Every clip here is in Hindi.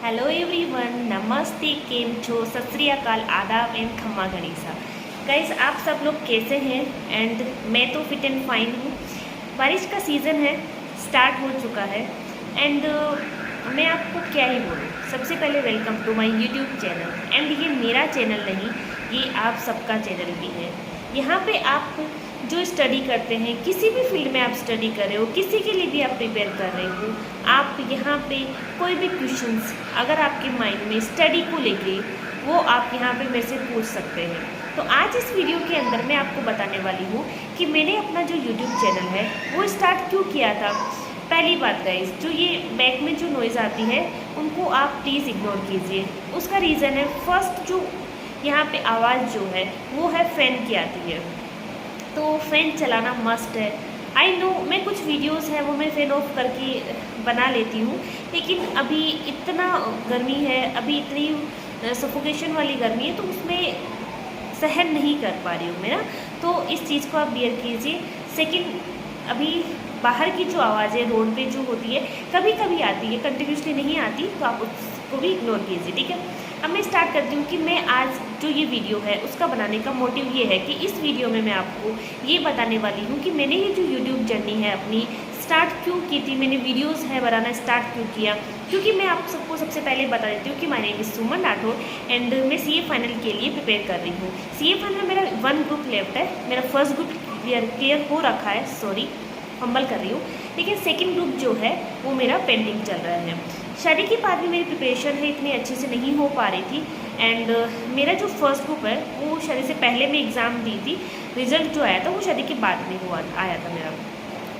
हेलो एवरीवन, नमस्ते, केम छो, सत श्री अकाल, आदाब एंड खम्मा गणिसा। गाइस, आप सब लोग कैसे हैं? एंड मैं तो फिट एंड फाइन हूँ। बारिश का सीज़न है, स्टार्ट हो चुका है एंड मैं आपको क्या ही बोलूँ। सबसे पहले welcome to my YouTube channel. And ये मेरा चैनल नहीं, ये आप सबका चैनल भी है। यहाँ पे आप जो स्टडी करते हैं, किसी भी फील्ड में आप स्टडी कर रहे हो, किसी के लिए भी आप प्रिपेयर कर रहे हो, आप यहाँ पे कोई भी क्वेश्चंस अगर आपके माइंड में स्टडी को लेके, वो आप यहाँ पे मेरे से पूछ सकते हैं। तो आज इस वीडियो के अंदर मैं आपको बताने वाली हूँ कि मैंने अपना जो यूट्यूब चैनल है वो स्टार्ट क्यों किया था। पहली बात गाइस, जो ये बैक में जो नॉइज़ आती है उनको आप प्लीज़ इग्नोर कीजिए। उसका रीज़न है, फर्स्ट जो यहाँ पे आवाज़ जो है वो है फ़ैन की आती है, तो फ़ैन चलाना मस्ट है। आई नो, मैं कुछ वीडियोस हैं वो मैं फ़ैन ऑफ करके बना लेती हूँ, लेकिन अभी इतना गर्मी है, अभी इतनी सफोकेशन वाली गर्मी है, तो उसमें सहन नहीं कर पा रही हूँ मैं ना, तो इस चीज़ को आप बियर कीजिए। सेकंड, अभी बाहर की जो आवाज़ है रोड पे जो होती है कभी कभी आती है, कंटिन्यूसली नहीं आती, तो आप उसको भी इग्नोर कीजिए, ठीक है। अब मैं स्टार्ट करती हूँ कि मैं आज जो ये वीडियो है उसका बनाने का मोटिव ये है कि इस वीडियो में मैं आपको ये बताने वाली हूँ कि मैंने ये जो यूट्यूब जर्नी है अपनी स्टार्ट क्यों की थी, मैंने वीडियोस है बनाना स्टार्ट क्यों किया। क्योंकि मैं आप सबको सबसे पहले बता देती हूँ कि my name is Suman Rathore and मैं सीए फाइनल के लिए प्रिपेयर कर रही हूँ। सीए फाइनल मेरा 1 ग्रुप लेफ्ट है, मेरा फर्स्ट ग्रुप क्लियर हो रखा है, सॉरी फंबल कर रही हूँ, लेकिन सेकंड ग्रुप जो है वो मेरा पेंडिंग चल रहा है। शादी के बाद भी मेरी प्रिपरेशन है इतनी अच्छे से नहीं हो पा रही थी एंड मेरा जो फर्स्ट ग्रुप है वो शादी से पहले मैं एग्ज़ाम दी थी, रिज़ल्ट जो आया था वो शादी के बाद में आया था मेरा।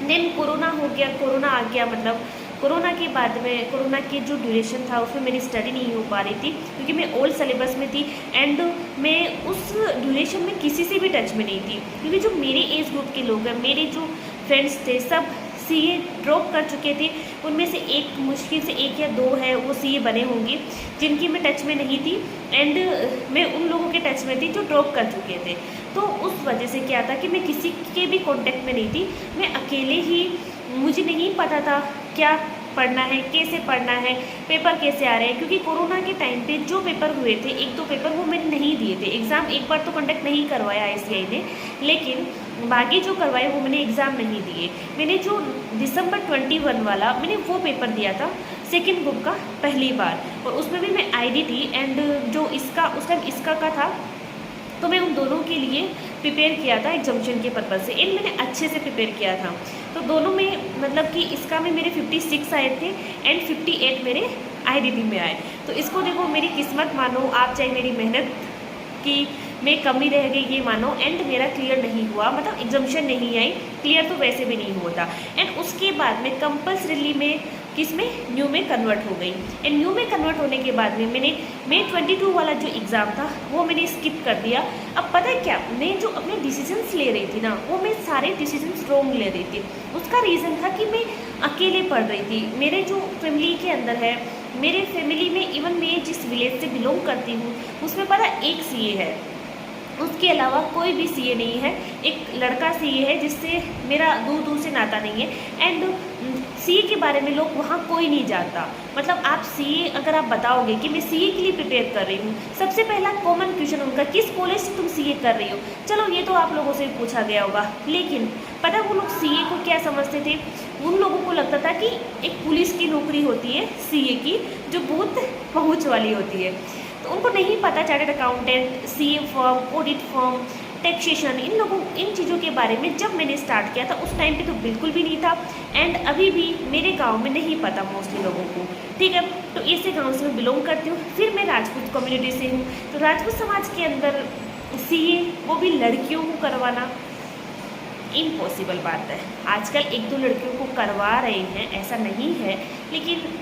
देन कोरोना हो गया, कोरोना आ गया, मतलब कोरोना के बाद में कोरोना की जो ड्यूरेशन था उसमें मेरी स्टडी नहीं हो पा रही थी क्योंकि मैं ओल्ड सिलेबस में थी एंड मैं उस ड्यूरेशन में किसी से भी टच में नहीं थी, क्योंकि जो मेरे एज ग्रुप के लोग हैं, मेरे जो फ्रेंड्स थे, सब सीए ड्रॉप कर चुके थे। उनमें से एक मुश्किल से 1 या 2 है वो सीए बने होंगे जिनकी मैं टच में नहीं थी एंड मैं उन लोगों के टच में थी जो ड्रॉप कर चुके थे। तो उस वजह से क्या था कि मैं किसी के भी कांटेक्ट में नहीं थी, मैं अकेले ही, मुझे नहीं पता था क्या पढ़ना है, कैसे पढ़ना है, पेपर कैसे आ रहे हैं, क्योंकि कोरोना के टाइम पे जो पेपर हुए थे 1-2 पेपर वो मैंने नहीं दिए थे। एग्ज़ाम एक बार तो कंडक्ट नहीं करवाया आईसीआई ने, लेकिन बाकी जो करवाए वो मैंने एग्ज़ाम नहीं दिए। मैंने जो दिसंबर 21 वाला मैंने वो पेपर दिया था सेकेंड ग्रुप का पहली बार, और उसमें भी मैं आईडी थी एंड जो इसका उस टाइम इसका का था, तो मैं उन दोनों के लिए प्रिपेयर किया था एग्जामिनेशन के पर्पज़ से एंड मैंने अच्छे से प्रिपेयर किया था। तो दोनों में मतलब कि इसका में मेरे 56 आए थे एंड 58 मेरे आईडीटी में आए। तो इसको देखो, मेरी किस्मत मानो आप, चाहे मेरी मेहनत की में कमी रह गई ये मानो, एंड मेरा क्लियर नहीं हुआ, मतलब एग्जामिनेशन नहीं आई, क्लियर तो वैसे भी नहीं हुआ था। एंड उसके बाद में कंपल्सरीली में किस में न्यू में कन्वर्ट हो गई एंड न्यू में कन्वर्ट होने के बाद में मैंने May 22 वाला जो एग्ज़ाम था वो मैंने स्किप कर दिया। अब पता है क्या, मैं जो अपने डिसीजंस ले रही थी ना, वो मैं सारे डिसीजंस रॉन्ग ले रही थी। उसका रीज़न था कि मैं अकेले पढ़ रही थी। मेरे जो फैमिली के अंदर है, मेरे फैमिली में इवन मैं जिस विलेज से बिलोंग करती हूँ उसमें पता एक सीए है, उसके अलावा कोई भी सीए नहीं है। एक लड़का सीए है जिससे मेरा दूर दूर से नाता नहीं है एंड सीए के बारे में लोग वहाँ कोई नहीं जानता। मतलब आप सीए अगर आप बताओगे कि मैं सीए के लिए प्रिपेयर कर रही हूँ, सबसे पहला कॉमन क्वेश्चन उनका, किस कॉलेज से तुम सीए कर रही हो। चलो ये तो आप लोगों से पूछा गया होगा, लेकिन पता है वो लोग सीए को क्या समझते थे? उन लोगों को लगता था कि एक पुलिस की नौकरी होती है सीए की, जो बहुत पहुँच वाली होती है। तो उनको नहीं पता chartered accountant, CA form, audit form, taxation, इन चीज़ों के बारे में जब मैंने स्टार्ट किया था उस टाइम पे तो बिल्कुल भी नहीं था एंड अभी भी मेरे गांव में नहीं पता मोस्टली लोगों को, ठीक है। तो ऐसे गांव से मैं बिलोंग करती हूँ। फिर मैं राजपूत कम्युनिटी से हूँ, तो राजपूत समाज के अंदर सीए वो भी लड़कियों को करवाना इम्पॉसिबल बात है। आजकल 1-2 लड़कियों को करवा रहे हैं, ऐसा नहीं है, लेकिन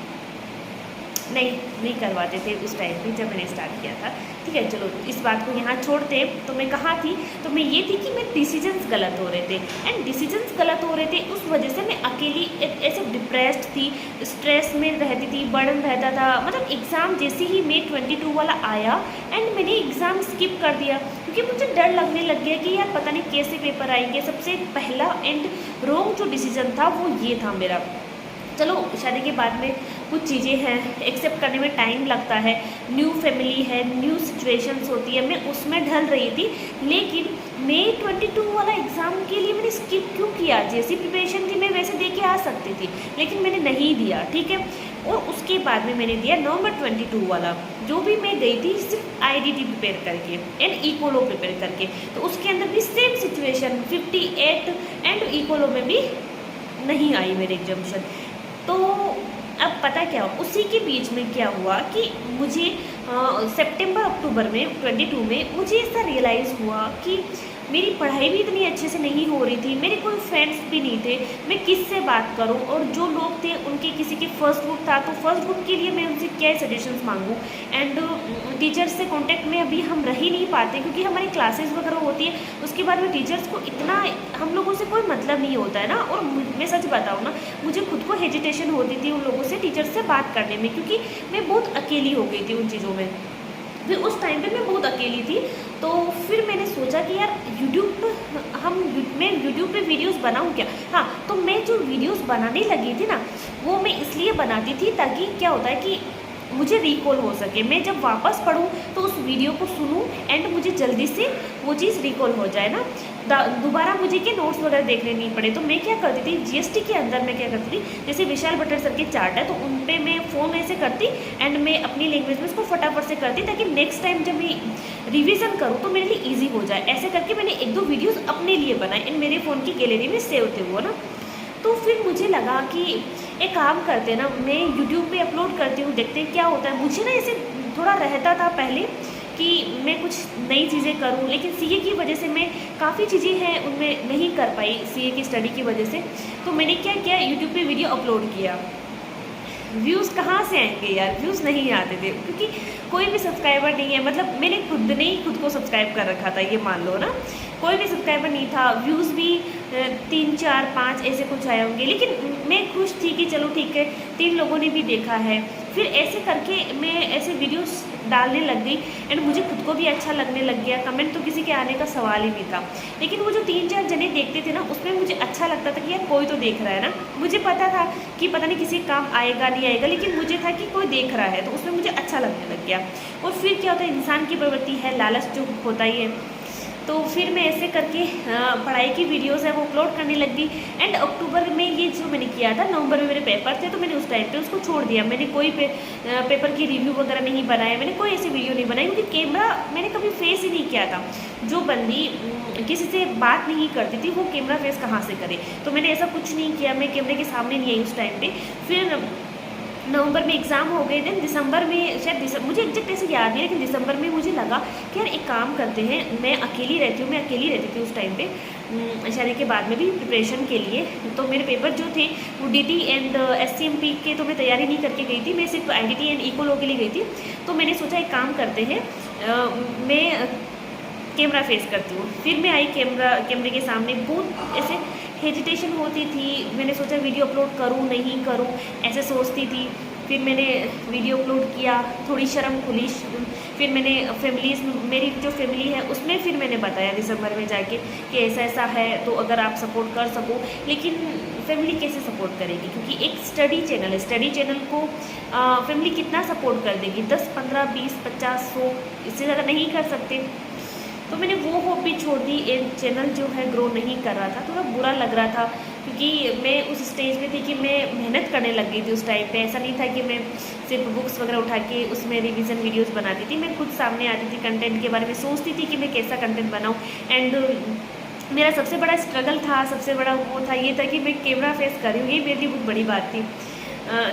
नहीं करवाते थे उस टाइम पे जब मैंने स्टार्ट किया था, ठीक है। चलो इस बात को यहाँ छोड़ते। तो मैं कहाँ थी? तो मैं ये थी कि मैं डिसीजंस गलत हो रहे थे एंड डिसीजंस गलत हो रहे थे, उस वजह से मैं अकेली ऐसे डिप्रेस्ड थी, स्ट्रेस में रहती थी, बर्डन रहता था। मतलब एग्ज़ाम जैसे ही May 22 वाला आया एंड मैंने एग्ज़ाम स्किप कर दिया क्योंकि मुझे डर लगने लग गया कि यार पता नहीं कैसे पेपर आएंगे। सबसे पहला एंड रॉन्ग जो डिसीजन था वो ये था मेरा। चलो शादी के बाद में कुछ चीज़ें हैं एक्सेप्ट करने में टाइम लगता है, न्यू फैमिली है, न्यू सिचुएशंस होती है, मैं उसमें ढल रही थी। लेकिन May 22 वाला एग्ज़ाम के लिए मैंने स्किप क्यों किया? जैसी प्रिपरेशन थी मैं वैसे दे के आ सकती थी, लेकिन मैंने नहीं दिया, ठीक है। और उसके बाद में मैंने दिया नवंबर 22 वाला, जो भी मैं गई थी सिर्फ IDT प्रिपेयर करके एंड इकोलो प्रिपेयर करके। तो उसके अंदर भी सेम सिचुएशन 58 एंड इकोलो में भी नहीं आई मेरे एग्जामिशन। तो अब पता क्या हुआ, उसी के बीच में क्या हुआ कि मुझे सितंबर अक्टूबर में 22 में मुझे ऐसा रियलाइज़ हुआ कि मेरी पढ़ाई भी इतनी अच्छे से नहीं हो रही थी, मेरे कोई फ्रेंड्स भी नहीं थे, मैं किससे बात करूं, और जो लोग थे उनके किसी के फर्स्ट ग्रुप था, तो फर्स्ट ग्रुप के लिए मैं उनसे क्या सजेशंस मांगूं। एंड टीचर्स से कांटेक्ट में अभी हम रह ही नहीं पाते, क्योंकि हमारी क्लासेस वगैरह होती है, उसके बाद में टीचर्स को इतना हम लोगों से कोई मतलब नहीं होता है ना। और मैं सच बताऊँ ना, मुझे खुद को हेजिटेशन होती थी उन लोगों से, टीचर्स से बात करने में, क्योंकि मैं बहुत अकेली हो गई थी उन चीज़ों में। फिर उस टाइम पे मैं बहुत अकेली थी। तो फिर मैंने सोचा कि यार मैं यूट्यूब पे वीडियोस बनाऊं क्या। हाँ, तो मैं जो वीडियोस बनाने लगी थी ना, वो मैं इसलिए बनाती थी ताकि क्या होता है कि मुझे रिकॉल हो सके, मैं जब वापस पढूं तो उस वीडियो को सुनूं एंड मुझे जल्दी से वो चीज़ रिकॉल हो जाए ना, दोबारा मुझे के नोट्स वगैरह देखने नहीं पड़े। तो मैं क्या करती थी, GST के अंदर मैं क्या करती थी, जैसे विशाल भट्टर सर के चार्ट है तो उन पर मैं फ़ोन ऐसे करती एंड मैं अपनी लैंग्वेज में उसको फटाफट से करती, ताकि नेक्स्ट टाइम जब मैं रिवीजन करूँ तो मेरे लिए ईजी हो जाए। ऐसे करके मैंने 1-2 वीडियोज़ अपने लिए बनाए एंड मेरे फ़ोन की गैलरी में सेव थे वो ना। तो फिर मुझे लगा कि एक काम करते हैं ना, मैं यूट्यूब पे अपलोड करती हूँ, देखते हैं क्या होता है। मुझे ना ऐसे थोड़ा रहता था पहले कि मैं कुछ नई चीज़ें करूँ, लेकिन CA की वजह से मैं काफ़ी चीज़ें हैं उनमें नहीं कर पाई, CA की स्टडी की वजह से। तो मैंने क्या किया, यूट्यूब पे वीडियो अपलोड किया। व्यूज़ कहाँ से आएंगे यार, व्यूज़ नहीं आते थे, क्योंकि कोई भी सब्सक्राइबर नहीं है। मतलब मैंने खुद ने ही खुद को सब्सक्राइब कर रखा था, ये मान लो ना, कोई भी सब्सक्राइबर नहीं था। व्यूज़ भी 3, 4, 5 ऐसे कुछ आए होंगे, लेकिन मैं खुश थी कि चलो ठीक है 3 लोगों ने भी देखा है। फिर ऐसे करके मैं ऐसे वीडियोस डालने लग गई एंड मुझे खुद को भी अच्छा लगने लग गया। कमेंट तो किसी के आने का सवाल ही नहीं था, लेकिन वो जो 3-4 जने देखते थे ना, उसमें मुझे अच्छा लगता था कि यार कोई तो देख रहा है ना। मुझे पता था कि पता नहीं किसी काम आएगा नहीं आएगा, लेकिन मुझे था कि कोई देख रहा है, तो उसमें मुझे अच्छा लगने लग गया। और फिर क्या होता है, इंसान की प्रवृत्ति है, लालच जो होता ही है। तो फिर मैं ऐसे करके पढ़ाई की वीडियोस है वो अपलोड करने लग गई। एंड अक्टूबर में ये जो मैंने किया था, नवंबर में मेरे पेपर थे, तो मैंने उस टाइम पे उसको छोड़ दिया। मैंने कोई पेपर की रिव्यू वगैरह नहीं बनाया, मैंने कोई ऐसी वीडियो नहीं बनाई, क्योंकि कैमरा मैंने कभी फेस ही नहीं किया था। जो बंदी किसी से बात नहीं करती थी, वो कैमरा फेस कहाँ से करे। तो मैंने ऐसा कुछ नहीं किया, मैं कैमरे के सामने नहीं आई उस टाइम पर। फिर नवंबर में एग्ज़ाम हो गए थे, दिसंबर में शायद मुझे एग्जैक्ट ऐसे याद नहीं है, लेकिन दिसंबर में मुझे लगा कि यार एक काम करते हैं, मैं अकेली रहती थी उस टाइम पे शादी के बाद में भी प्रिपरेशन के लिए। तो मेरे पेपर जो थे वो DT एंड SCMP के तो मैं तैयारी नहीं करके गई थी, मैं सिर्फ IDT एंड इकोलो के लिए गई थी। तो मैंने सोचा एक काम करते हैं, मैं कैमरा फेस करती हूँ। फिर मैं आई कैमरे के सामने, बहुत ऐसे हेजिटेशन होती थी। मैंने सोचा वीडियो अपलोड करूँ नहीं करूँ, ऐसे सोचती थी। फिर मैंने वीडियो अपलोड किया, थोड़ी शर्म खुली। फिर मैंने मेरी जो फैमिली है उसमें फिर मैंने बताया दिसंबर में जाके कि ऐसा ऐसा है, तो अगर आप सपोर्ट कर सको। लेकिन फैमिली कैसे सपोर्ट करेगी, क्योंकि एक स्टडी चैनल है, स्टडी चैनल को फैमिली कितना सपोर्ट कर देगी, 10, 15, 20, 50, 100 इससे ज़्यादा नहीं कर सकते। तो मैंने वो होप भी छोड़ दी। चैनल जो है ग्रो नहीं कर रहा था, थोड़ा बुरा लग रहा था, क्योंकि मैं उस स्टेज पे थी कि मैं मेहनत करने लग गई थी उस टाइम पे। ऐसा नहीं था कि मैं सिर्फ बुक्स वगैरह उठा के उसमें रिवीजन वीडियोस बनाती थी, मैं खुद सामने आती थी, कंटेंट के बारे में सोचती थी कि मैं कैसा कंटेंट बनाऊँ। एंड मेरा सबसे बड़ा स्ट्रगल था, सबसे बड़ा वो था, ये था कि मैं कैमरा फेस कर रही हूँ, ये मेरे लिए बहुत बड़ी बात थी।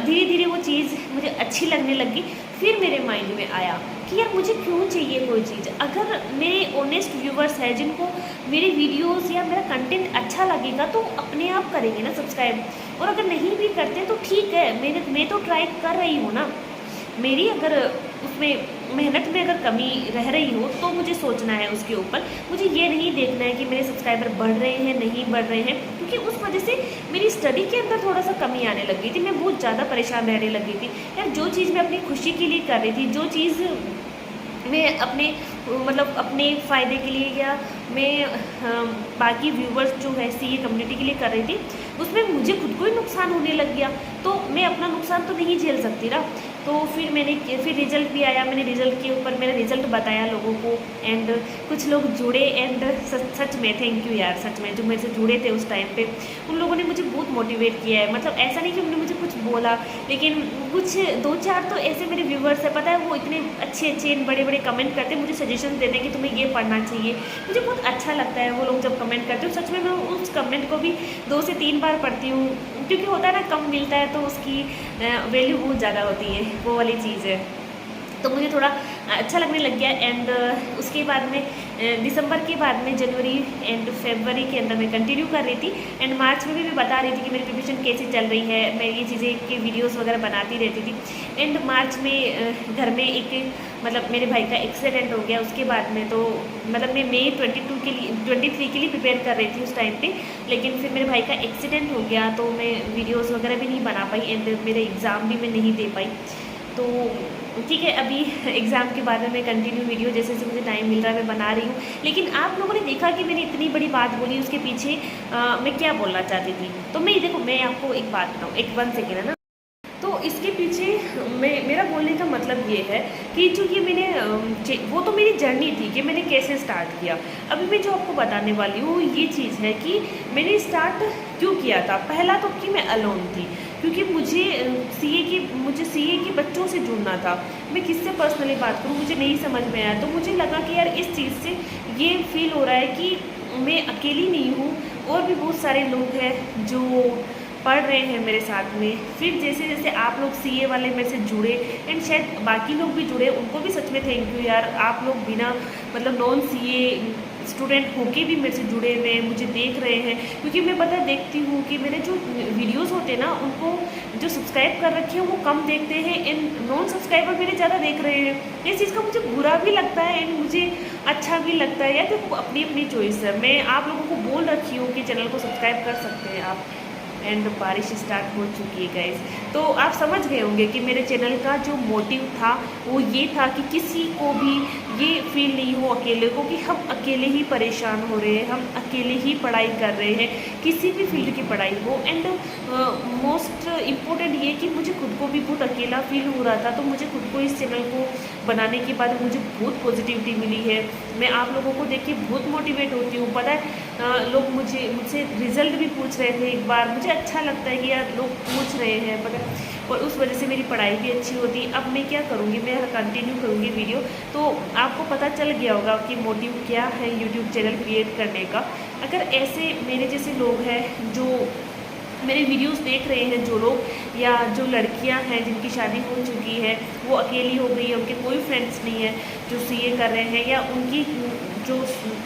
धीरे धीरे वो चीज़ मुझे अच्छी लगने लगी। फिर मेरे माइंड में आया कि यार मुझे क्यों चाहिए कोई चीज़। अगर मेरे ऑनेस्ट व्यूवर्स हैं जिनको मेरे वीडियोस या मेरा कंटेंट अच्छा लगेगा, तो अपने आप करेंगे ना सब्सक्राइब। और अगर नहीं भी करते तो ठीक है, मैं तो ट्राई कर रही हूँ ना। मेरी अगर उसमें मेहनत में अगर कमी रह रही हो तो मुझे सोचना है उसके ऊपर। मुझे ये नहीं देखना है कि मेरे सब्सक्राइबर बढ़ रहे हैं नहीं बढ़ रहे हैं, क्योंकि उस वजह से मेरी स्टडी के अंदर थोड़ा सा कमी आने लग गई थी। मैं बहुत ज़्यादा परेशान रहने लग गई थी यार। जो चीज़ मैं अपनी खुशी के लिए कर रही थी, जो चीज़ मैं अपने मतलब अपने फ़ायदे के लिए या मैं बाकी व्यूवर्स जो है सीए कम्युनिटी के लिए कर रही थी, उसमें मुझे खुद को ही नुकसान होने लग गया। तो मैं अपना नुकसान तो नहीं झेल सकती ना। तो फिर रिज़ल्ट भी आया, मैंने रिज़ल्ट के ऊपर मेरा रिज़ल्ट बताया लोगों को, एंड कुछ लोग जुड़े, एंड सच में थैंक यू यार, सच में जो मेरे से जुड़े थे उस टाइम पे उन लोगों ने मुझे बहुत मोटिवेट किया है। मतलब ऐसा नहीं कि उन्होंने मुझे कुछ बोला, लेकिन कुछ 2-4 तो ऐसे मेरे व्यूवर्स हैं, पता है वो इतने अच्छे बड़े कमेंट करते हैं, मुझे सजेशन देते हैं कि तुम्हें ये पढ़ना चाहिए। मुझे बहुत अच्छा लगता है वो लोग जब कमेंट करते हो। सच में मैं उस कमेंट को भी 2 से 3 बार पढ़ती हूँ, क्योंकि होता है ना कम मिलता है तो उसकी वैल्यू बहुत ज़्यादा होती है, वो वाली चीज़ है। तो मुझे थोड़ा अच्छा लगने लग गया। एंड उसके बाद में दिसंबर के बाद में जनवरी एंड फरवरी के अंदर मैं कंटिन्यू कर रही थी, एंड मार्च में भी मैं बता रही थी कि मेरी प्रिपरेशन कैसी चल रही है। मैं ये चीज़ें की वीडियोस वगैरह बनाती रहती थी। एंड मार्च में घर में एक मतलब मेरे भाई का एक्सीडेंट हो गया। उसके बाद में तो मतलब मैं मई 23 के लिए प्रिपेयर कर रही थी उस टाइम पे, लेकिन फिर मेरे भाई का एक्सीडेंट हो गया तो मैं वीडियोस वगैरह भी नहीं बना पाई, एंड मेरे एग्ज़ाम भी मैं नहीं दे पाई। तो ठीक है, अभी एग्ज़ाम के बाद में मैं कंटिन्यू वीडियो जैसे जैसे मुझे टाइम मिल रहा है मैं बना रही हूँ। लेकिन आप लोगों ने देखा कि मैंने इतनी बड़ी बात बोली, उसके पीछे मैं क्या बोलना चाहती थी। तो मैं आपको एक बात बताऊँ, एक 1 सेकेंड है ना। तो इसके पीछे मेरा बोलने का मतलब ये है कि जो ये मैंने वो तो मेरी जर्नी थी कि मैंने कैसे स्टार्ट किया। अभी मैं जो आपको बताने वाली हूँ ये चीज़ है कि मैंने स्टार्ट क्यों किया था। पहला तो कि मैं अलोन थी, क्योंकि मुझे सीए के बच्चों से जुड़ना था। मैं किससे पर्सनली बात करूँ मुझे नहीं समझ में आया। तो मुझे लगा कि यार इस चीज़ से ये फील हो रहा है कि मैं अकेली नहीं हूँ, और भी बहुत सारे लोग हैं जो पढ़ रहे हैं मेरे साथ में। फिर जैसे जैसे आप लोग सीए वाले मेरे से जुड़े, एंड शायद बाकी लोग भी जुड़े, उनको भी सच में थैंक यू यार। आप लोग बिना मतलब नॉन सीए स्टूडेंट होके भी मेरे से जुड़े हुए हैं, मुझे देख रहे हैं। क्योंकि मैं पता देखती हूँ कि मेरे जो वीडियोस होते हैं ना, उनको जो सब्सक्राइब कर रखे हैं वो कम देखते हैं, एंड नॉन सब्सक्राइबर मेरे ज़्यादा देख रहे हैं। इस चीज़ का मुझे बुरा भी लगता है एंड मुझे अच्छा भी लगता है यार। देखो अपनी अपनी चॉइस है। मैं आप लोगों को बोल रखी हूँ कि चैनल को सब्सक्राइब कर सकते हैं आप। एंड बारिश स्टार्ट हो चुकी है गाइस, तो आप समझ गए होंगे कि मेरे चैनल का जो मोटिव था वो ये था कि किसी को भी ये फील नहीं हो अकेले को कि हम अकेले ही परेशान हो रहे हैं, हम अकेले ही पढ़ाई कर रहे हैं, किसी भी फील्ड की पढ़ाई हो। एंड मोस्ट इम्पोर्टेंट ये कि मुझे खुद को भी बहुत अकेला फील हो रहा था। तो मुझे खुद को इस चैनल को बनाने के बाद मुझे बहुत पॉजिटिविटी मिली है। मैं आप लोगों को देख के बहुत मोटिवेट होती हूँ। पता है लोग मुझसे रिज़ल्ट भी पूछ रहे थे एक बार। मुझे अच्छा लगता है कि यार लोग पूछ रहे हैं, पता है, और उस वजह से मेरी पढ़ाई भी अच्छी होती। अब मैं क्या करूँगी, मैं कंटिन्यू करूँगी वीडियो। तो आपको पता चल गया होगा कि मोटिव क्या है यूट्यूब चैनल क्रिएट करने का। अगर ऐसे मेरे जैसे लोग हैं जो मेरे वीडियोस देख रहे हैं, जो लोग या जो लड़कियां हैं जिनकी शादी हो चुकी है, वो अकेली हो गई है, उनके कोई फ्रेंड्स नहीं है जो सीए कर रहे हैं, या उनकी जो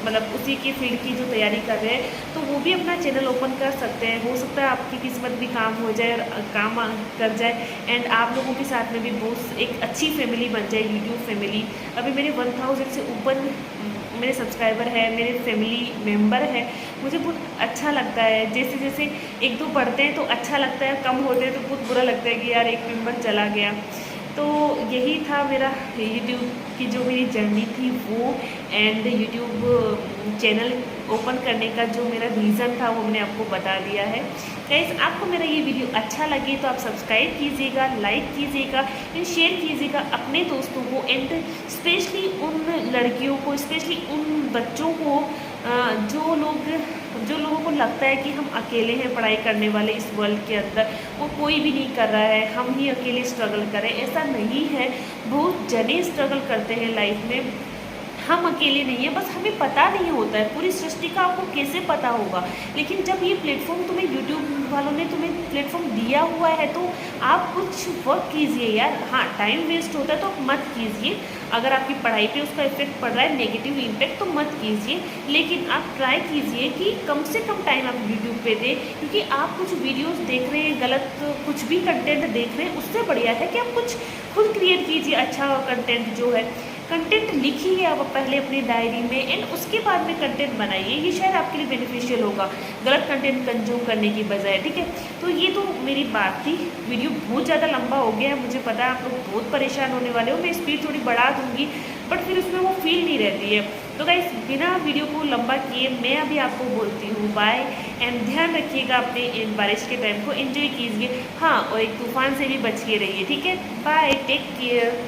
मतलब उसी की फील्ड की जो तैयारी कर रहे हैं, तो वो भी अपना चैनल ओपन कर सकते हैं। हो सकता है आपकी किस्मत भी काम हो जाए और काम कर जाए, एंड आप लोगों के साथ में भी बहुत एक अच्छी फैमिली बन जाए, यूट्यूब फैमिली। अभी मेरे 1000 से ऊपर मेरे सब्सक्राइबर है, मेरे फैमिली मेम्बर है। मुझे बहुत अच्छा लगता है। जैसे जैसे 1-2 बढ़ते हैं तो अच्छा लगता है, कम होते हैं तो बहुत बुरा लगता है कि यार एक मेम्बर चला गया। तो यही था मेरा यूट्यूब की जो मेरी जर्नी थी वो, एंड यूट्यूब चैनल ओपन करने का जो मेरा रीज़न था वो मैंने आपको बता दिया है। गाइस आपको मेरा ये वीडियो अच्छा लगे तो आप सब्सक्राइब कीजिएगा, लाइक कीजिएगा एंड शेयर कीजिएगा अपने दोस्तों को, एंड स्पेशली उन लड़कियों को, स्पेशली उन बच्चों को जो लोगों को लगता है कि हम अकेले हैं पढ़ाई करने वाले इस वर्ल्ड के अंदर, वो कोई भी नहीं कर रहा है, हम ही अकेले स्ट्रगल करें। ऐसा नहीं है, बहुत जने स्ट्रगल करते हैं लाइफ में। हम अकेले नहीं हैं, बस हमें पता नहीं होता है। पूरी सृष्टि का आपको कैसे पता होगा, लेकिन जब ये प्लेटफॉर्म तुम्हें यूट्यूब वालों ने तुम्हें प्लेटफॉर्म दिया हुआ है तो आप कुछ वर्क कीजिए यार। हाँ, टाइम वेस्ट होता है तो मत कीजिए। अगर आपकी पढ़ाई पे उसका इफेक्ट पड़ रहा है, नेगेटिव इम्पैक्ट, तो मत कीजिए। लेकिन आप ट्राई कीजिए कि कम से कम टाइम आप यूट्यूब पे दें, क्योंकि आप कुछ वीडियोस देख रहे हैं, गलत कुछ भी कंटेंट देख रहे हैं, उससे बढ़िया है कि आप कुछ खुद क्रिएट कीजिए अच्छा कंटेंट जो है। कंटेंट लिखिए आप पहले अपनी डायरी में एंड उसके बाद में कंटेंट बनाइए, ये शायद आपके लिए बेनिफिशियल होगा गलत कंटेंट कंज्यूम करने की बजाय, ठीक है। तो ये तो मेरी बात थी। वीडियो बहुत ज़्यादा लंबा हो गया है, मुझे पता है आप लोग बहुत परेशान होने वाले हो। मैं स्पीड थोड़ी बढ़ा दूँगी बट फिर उसमें वो फील नहीं रहती है। तो गाइस बिना वीडियो को लंबा किए मैं अभी आपको बोलती हूँ बाय एंड ध्यान रखिएगा अपने इन बारिश के टाइम को एंजॉय कीजिए। हाँ, और एक तूफान से भी बच के रहिए, ठीक है। Bye, take care.